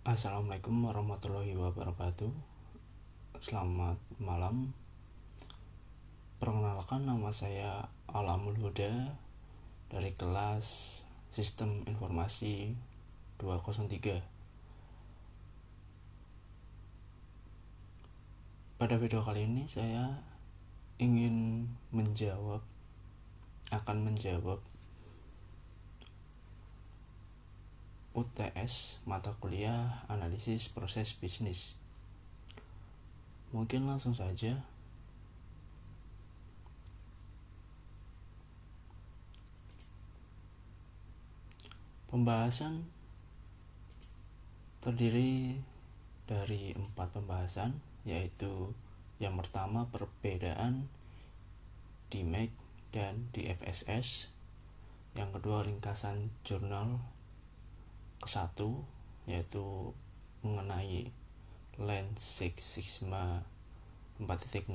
Assalamualaikum warahmatullahi wabarakatuh. Selamat malam. Perkenalkan, nama saya Alamul Huda dari kelas Sistem Informasi 203. Pada video kali ini saya ingin akan menjawab UTS mata kuliah analisis proses bisnis. Mungkin langsung saja. Pembahasan terdiri dari 4 pembahasan, yaitu yang pertama perbedaan DMAIC dan DFSS, yang kedua ringkasan jurnal ke-1 yaitu mengenai Lean Six Sigma 4.0,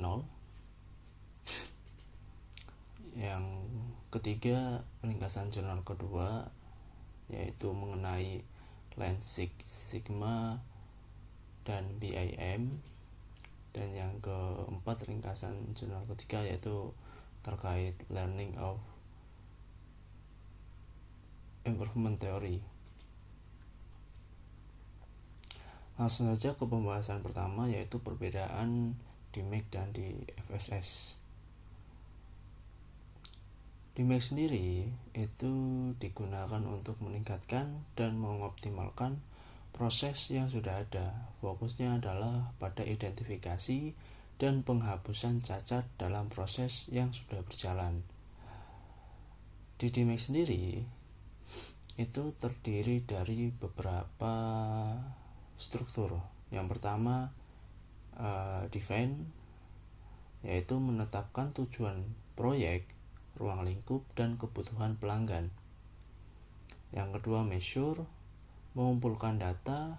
yang ketiga ringkasan jurnal kedua yaitu mengenai Lean Six Sigma dan BIM, dan yang keempat ringkasan jurnal ketiga yaitu terkait Learning of Improvement Theory. Langsung saja ke pembahasan pertama, yaitu perbedaan DMAIC dan DFSS. DMAIC sendiri itu digunakan untuk meningkatkan dan mengoptimalkan proses yang sudah ada. Fokusnya adalah pada identifikasi dan penghapusan cacat dalam proses yang sudah berjalan. Di DMAIC sendiri itu terdiri dari beberapa struktur. Yang pertama define, yaitu menetapkan tujuan proyek, ruang lingkup, dan kebutuhan pelanggan. Yang kedua measure, mengumpulkan data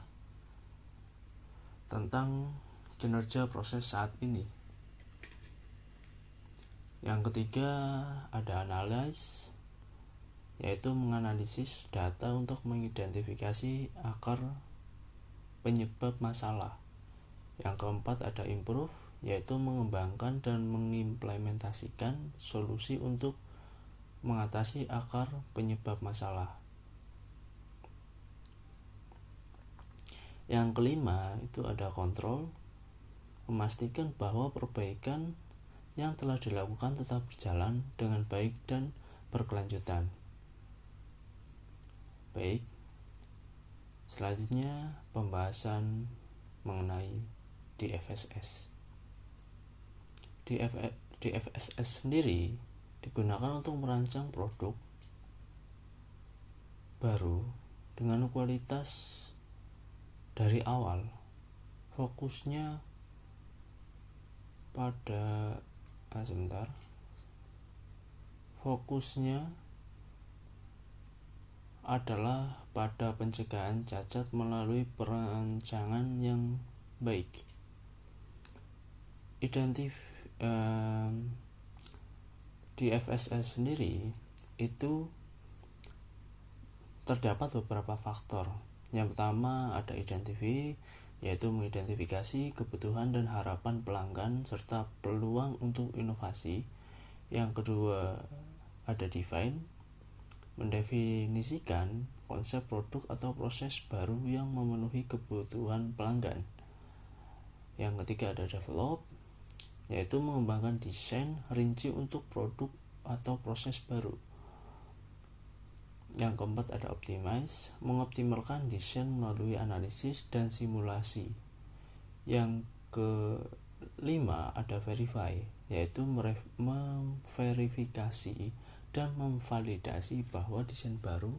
tentang kinerja proses saat ini. Yang ketiga ada analyze, yaitu menganalisis data untuk mengidentifikasi akar penyebab masalah. Yang keempat ada improve, yaitu mengembangkan dan mengimplementasikan solusi untuk mengatasi akar penyebab masalah. Yang kelima itu ada control, memastikan bahwa perbaikan yang telah dilakukan tetap berjalan dengan baik dan berkelanjutan. Baik, selanjutnya pembahasan mengenai DFSS. DFSS sendiri digunakan untuk merancang produk baru dengan kualitas dari awal. Fokusnya adalah pada pencegahan cacat melalui perancangan yang baik. DFSS sendiri itu terdapat beberapa faktor. Yang pertama ada yaitu mengidentifikasi kebutuhan dan harapan pelanggan serta peluang untuk inovasi. Yang kedua ada define, mendefinisikan konsep produk atau proses baru yang memenuhi kebutuhan pelanggan. Yang ketiga ada develop, yaitu mengembangkan desain rinci untuk produk atau proses baru. Yang keempat ada optimize, mengoptimalkan desain melalui analisis dan simulasi. Yang kelima ada verify, yaitu memverifikasi dan memvalidasi bahwa desain baru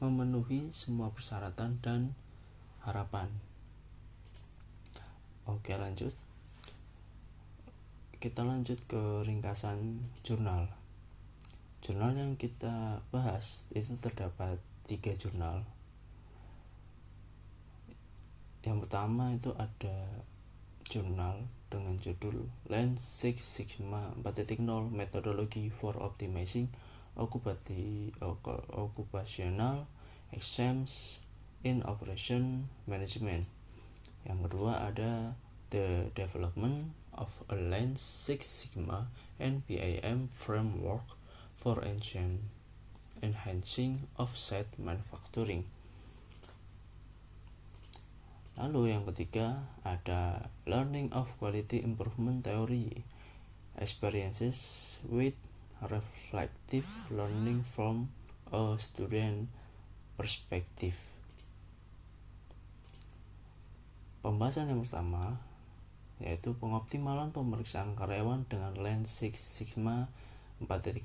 memenuhi semua persyaratan dan harapan. Oke, kita lanjut ke ringkasan jurnal. Jurnal yang kita bahas itu terdapat 3 jurnal. Yang pertama itu ada jurnal dengan judul Lean Six Sigma 4.0 Methodology for Optimizing Occupational Exams in Operation Management. Yang kedua ada the development of a Lean Six Sigma and BIM framework for enhancing offset manufacturing. Lalu yang ketiga ada learning of quality improvement theory, experiences with reflective learning from a student perspective. Pembahasan yang pertama yaitu pengoptimalan pemeriksaan karyawan dengan Lean Six Sigma 4.0.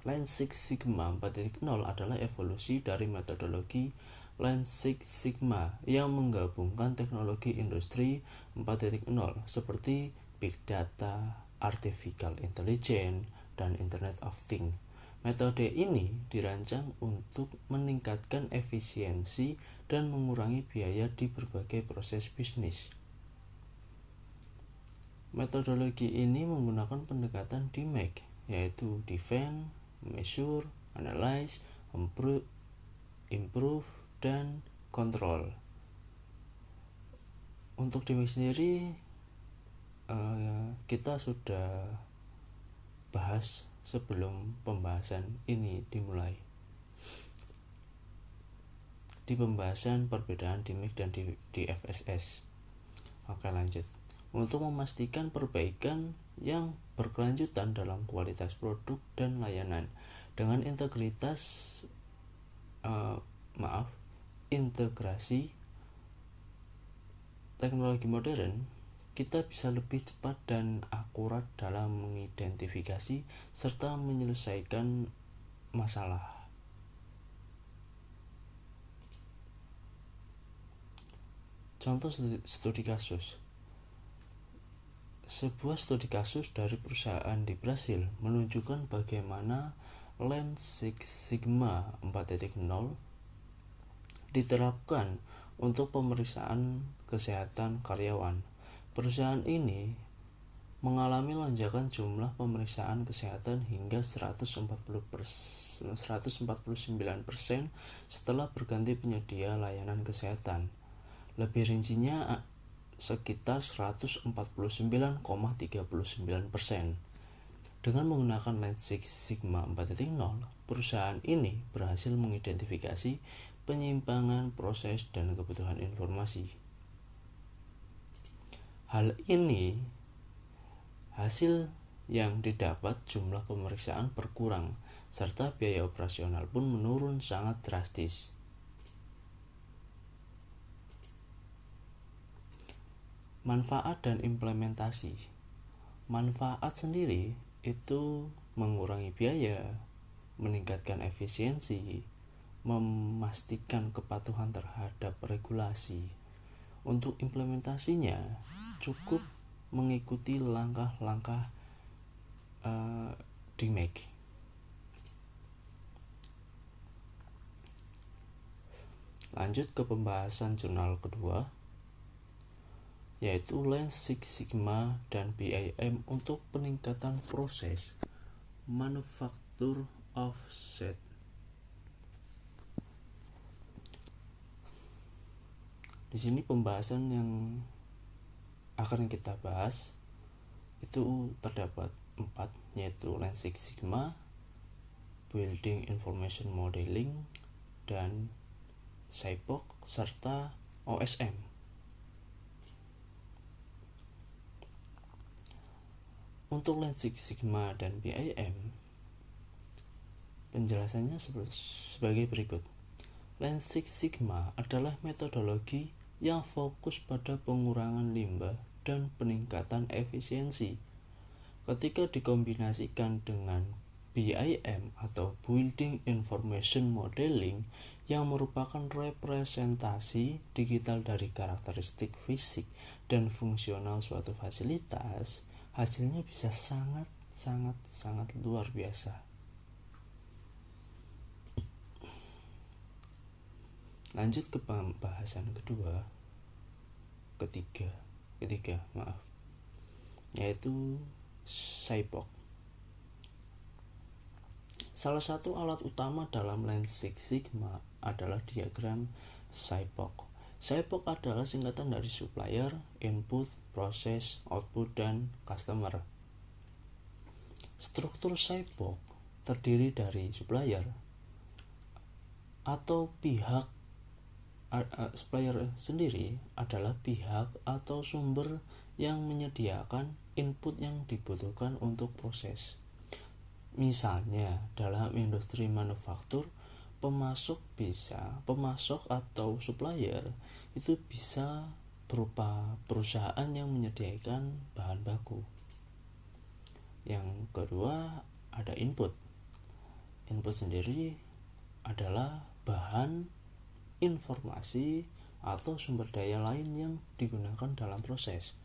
Lean Six Sigma 4.0 adalah evolusi dari metodologi Lean Six Sigma yang menggabungkan teknologi industri 4.0 seperti Big Data, Artificial Intelligence, dan Internet of Things. Metode ini dirancang untuk meningkatkan efisiensi dan mengurangi biaya di berbagai proses bisnis. Metodologi ini menggunakan pendekatan DMAIC, yaitu Define, Measure, Analyze, Improve, dan Control. Untuk DMAIC sendiri kita sudah bahas sebelum pembahasan ini dimulai di pembahasan perbedaan DMAIC dan DFSS. Oke, lanjut. Untuk memastikan perbaikan yang berkelanjutan dalam kualitas produk dan layanan dengan integrasi teknologi modern, kita bisa lebih cepat dan akurat dalam mengidentifikasi serta menyelesaikan masalah. Contoh studi kasus. Sebuah studi kasus dari perusahaan di Brasil menunjukkan bagaimana Lean Six Sigma 4.0 diterapkan untuk pemeriksaan kesehatan karyawan. Perusahaan ini mengalami lonjakan jumlah pemeriksaan kesehatan hingga 149% setelah berganti penyedia layanan kesehatan. Lebih rincinya sekitar 149,39%. Dengan menggunakan Lean Six Sigma 4.0, perusahaan ini berhasil mengidentifikasi penyimpangan proses dan kebutuhan informasi. Hal ini hasil yang didapat jumlah pemeriksaan berkurang serta biaya operasional pun menurun sangat drastis. Manfaat dan implementasi. Manfaat sendiri itu mengurangi biaya, meningkatkan efisiensi, memastikan kepatuhan terhadap regulasi. Untuk implementasinya cukup mengikuti langkah-langkah DMAIC. Lanjut ke pembahasan jurnal kedua, yaitu Lean Six Sigma dan BIM untuk peningkatan proses manufaktur offset. Di sini pembahasan yang akan kita bahas itu terdapat 4, yaitu Lean Six Sigma, Building Information Modeling, dan SIPOC, serta OSM. Untuk Lean Six Sigma dan BIM, penjelasannya sebagai berikut. Lean Six Sigma adalah metodologi yang fokus pada pengurangan limbah dan peningkatan efisiensi. Ketika dikombinasikan dengan BIM atau Building Information Modeling yang merupakan representasi digital dari karakteristik fisik dan fungsional suatu fasilitas, hasilnya bisa sangat luar biasa. Lanjut ke pembahasan ketiga, yaitu SIPOC. Salah satu alat utama dalam Lean Six Sigma adalah diagram SIPOC. SIPOC adalah singkatan dari supplier, input, proses, output, dan customer. Struktur SIPOC terdiri dari supplier atau pihak. Supplier sendiri adalah pihak atau sumber yang menyediakan input yang dibutuhkan untuk proses. Misalnya, dalam industri manufaktur, pemasok atau supplier itu bisa berupa perusahaan yang menyediakan bahan baku. Yang kedua, ada input. Input sendiri adalah bahan, informasi, atau sumber daya lain yang digunakan dalam proses.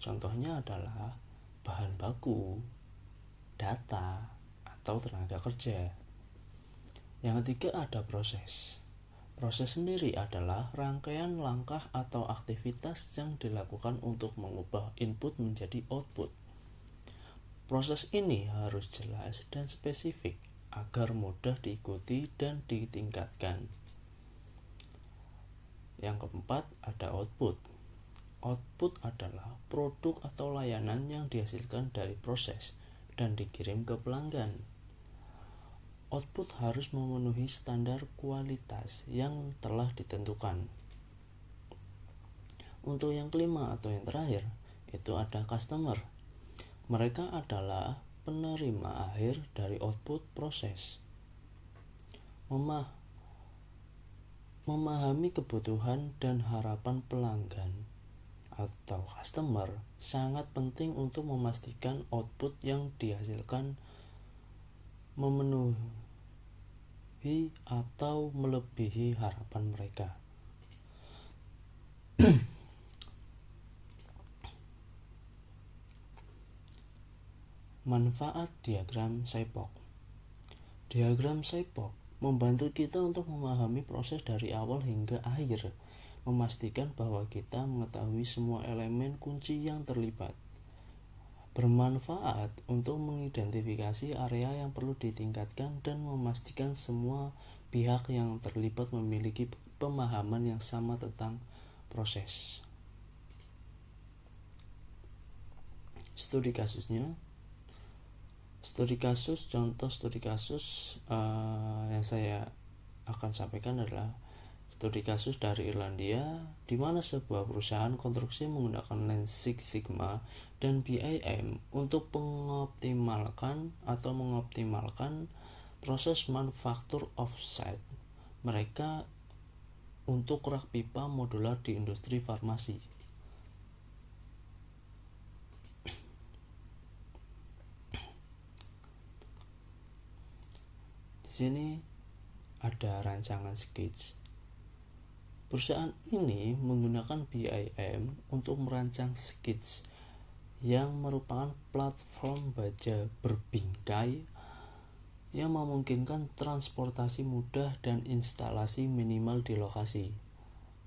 Contohnya adalah bahan baku, data, atau tenaga kerja. Yang ketiga ada proses. Proses sendiri adalah rangkaian langkah atau aktivitas yang dilakukan untuk mengubah input menjadi output. Proses ini harus jelas dan spesifik agar mudah diikuti dan ditingkatkan. Yang keempat ada output. Output adalah produk atau layanan yang dihasilkan dari proses dan dikirim ke pelanggan. Output harus memenuhi standar kualitas yang telah ditentukan. Untuk yang kelima atau yang terakhir, itu ada customer. Mereka adalah penerima akhir dari output proses. Memahami kebutuhan dan harapan pelanggan atau customer sangat penting untuk memastikan output yang dihasilkan memenuhi atau melebihi harapan mereka. Manfaat diagram SIPOC. Diagram SIPOC membantu kita untuk memahami proses dari awal hingga akhir, memastikan bahwa kita mengetahui semua elemen kunci yang terlibat. Bermanfaat untuk mengidentifikasi area yang perlu ditingkatkan dan memastikan semua pihak yang terlibat memiliki pemahaman yang sama tentang proses. Studi kasusnya. Contoh studi kasus yang saya akan sampaikan adalah studi kasus dari Irlandia, di mana sebuah perusahaan konstruksi menggunakan Lean Six Sigma dan BIM untuk mengoptimalkan proses manufaktur offsite mereka untuk rak pipa modular di industri farmasi. Di sini ada rancangan skits. Perusahaan ini menggunakan BIM untuk merancang skits yang merupakan platform baja berbingkai yang memungkinkan transportasi mudah dan instalasi minimal di lokasi.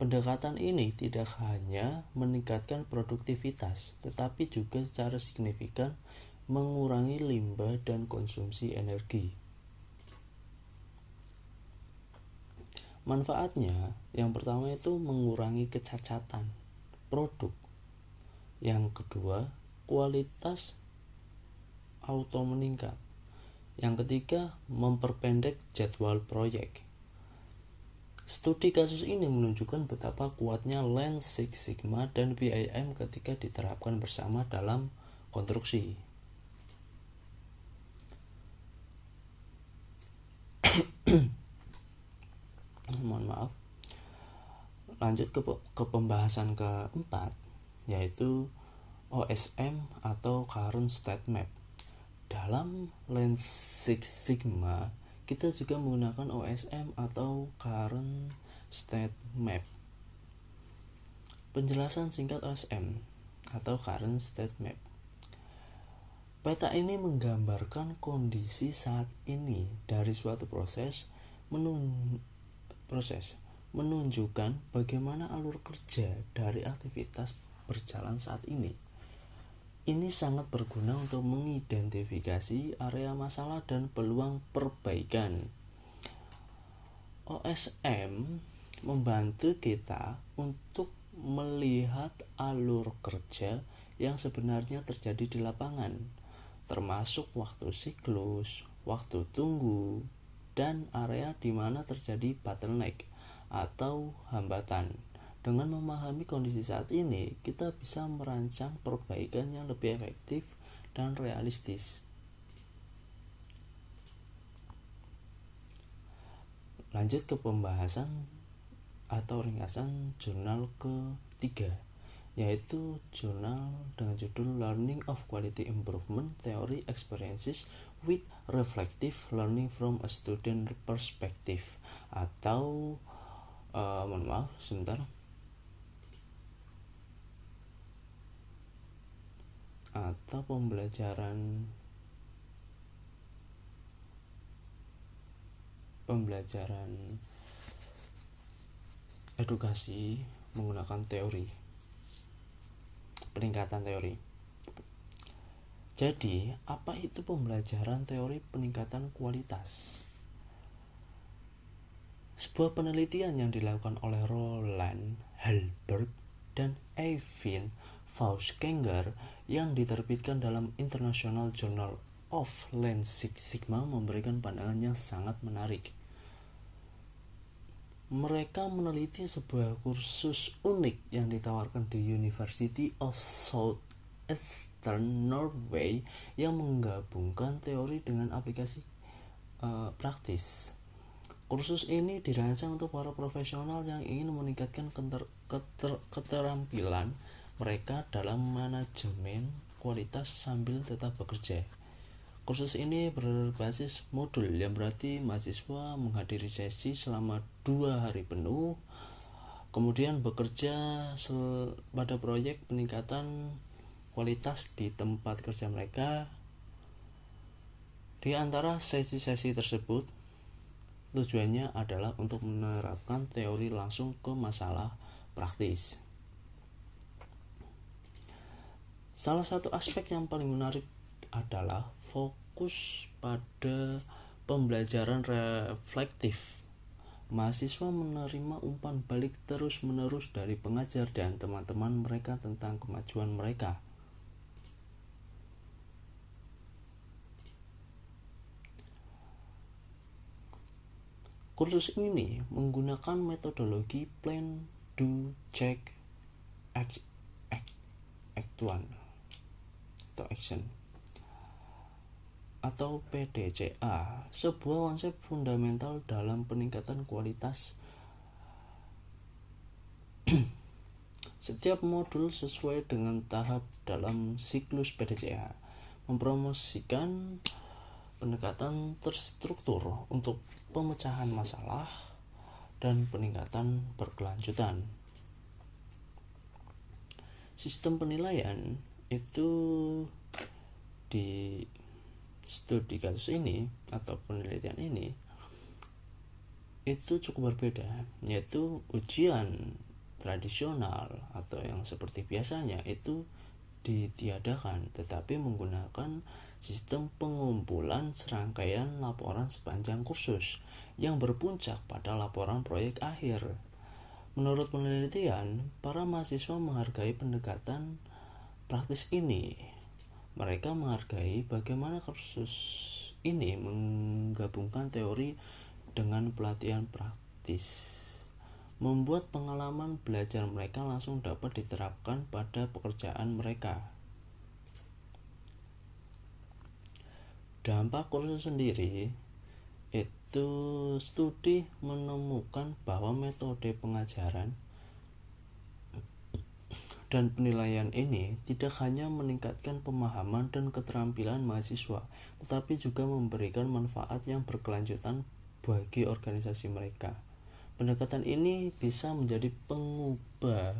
Pendekatan ini tidak hanya meningkatkan produktivitas, tetapi juga secara signifikan mengurangi limbah dan konsumsi energi. Manfaatnya, yang pertama itu mengurangi kecacatan produk. Yang kedua, kualitas auto meningkat. Yang ketiga, memperpendek jadwal proyek. Studi kasus ini menunjukkan betapa kuatnya Lean Six Sigma dan BIM ketika diterapkan bersama dalam konstruksi. Mohon maaf. Lanjut ke pembahasan keempat, yaitu OSM atau Current State Map. Dalam Lean Six Sigma, kita juga menggunakan OSM atau Current State Map. Penjelasan singkat OSM atau Current State Map. Peta ini menggambarkan kondisi saat ini dari suatu proses, menunjukkan bagaimana alur kerja dari aktivitas berjalan saat ini. Ini sangat berguna untuk mengidentifikasi area masalah dan peluang perbaikan. OSM membantu kita untuk melihat alur kerja yang sebenarnya terjadi di lapangan, termasuk waktu siklus, waktu tunggu, dan area di mana terjadi bottleneck atau hambatan. Dengan memahami kondisi saat ini, kita bisa merancang perbaikan yang lebih efektif dan realistis. Lanjut ke pembahasan atau ringkasan jurnal ketiga, yaitu jurnal dengan judul Learning of Quality Improvement Theory Experiences with Reflective Learning from a Student Perspective, atau mohon maaf sebentar, atau pembelajaran edukasi menggunakan teori, peningkatan teori. Jadi, apa itu pembelajaran teori peningkatan kualitas? Sebuah penelitian yang dilakukan oleh Roland Halberg dan Eivind Fauskanger yang diterbitkan dalam International Journal of Lean Six Sigma memberikan pandangan yang sangat menarik. Mereka meneliti sebuah kursus unik yang ditawarkan di University of Southeastern Norway yang menggabungkan teori dengan aplikasi praktis. Kursus ini dirancang untuk para profesional yang ingin meningkatkan keterampilan mereka dalam manajemen kualitas sambil tetap bekerja. Kursus ini berbasis modul, yang berarti mahasiswa menghadiri sesi selama 2 hari penuh, kemudian bekerja pada proyek peningkatan kualitas di tempat kerja mereka. Di antara sesi-sesi tersebut, tujuannya adalah untuk menerapkan teori langsung ke masalah praktis. Salah satu aspek yang paling menarik adalah fokus pada pembelajaran reflektif. Mahasiswa menerima umpan balik terus-menerus dari pengajar dan teman-teman mereka tentang kemajuan mereka. Kursus ini menggunakan metodologi Plan, Do, Check, Act One atau Action atau PDCA, sebuah konsep fundamental dalam peningkatan kualitas. Setiap modul sesuai dengan tahap dalam siklus PDCA, mempromosikan pendekatan terstruktur untuk pemecahan masalah dan peningkatan berkelanjutan. Sistem penilaian itu di studi kasus ini atau penelitian ini itu cukup berbeda, yaitu ujian tradisional atau yang seperti biasanya itu ditiadakan, tetapi menggunakan sistem pengumpulan serangkaian laporan sepanjang kursus yang berpuncak pada laporan proyek akhir. Menurut penelitian, para mahasiswa menghargai pendekatan praktis ini. Mereka menghargai bagaimana kursus ini menggabungkan teori dengan pelatihan praktis, membuat pengalaman belajar mereka langsung dapat diterapkan pada pekerjaan mereka. Dampak kursus sendiri itu, studi menemukan bahwa metode pengajaran dan penilaian ini tidak hanya meningkatkan pemahaman dan keterampilan mahasiswa, tetapi juga memberikan manfaat yang berkelanjutan bagi organisasi mereka. Pendekatan ini bisa menjadi pengubah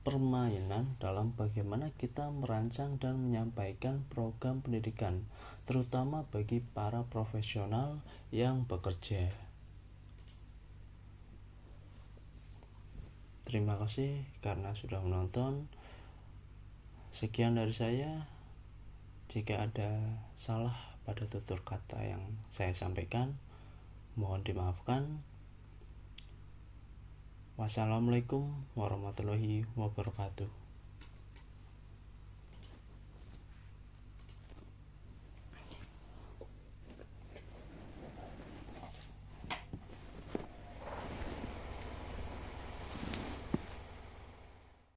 permainan dalam bagaimana kita merancang dan menyampaikan program pendidikan, terutama bagi para profesional yang bekerja. Terima kasih karena sudah menonton. Sekian dari saya. Jika ada salah pada tutur kata yang saya sampaikan, mohon dimaafkan. Wassalamualaikum warahmatullahi wabarakatuh.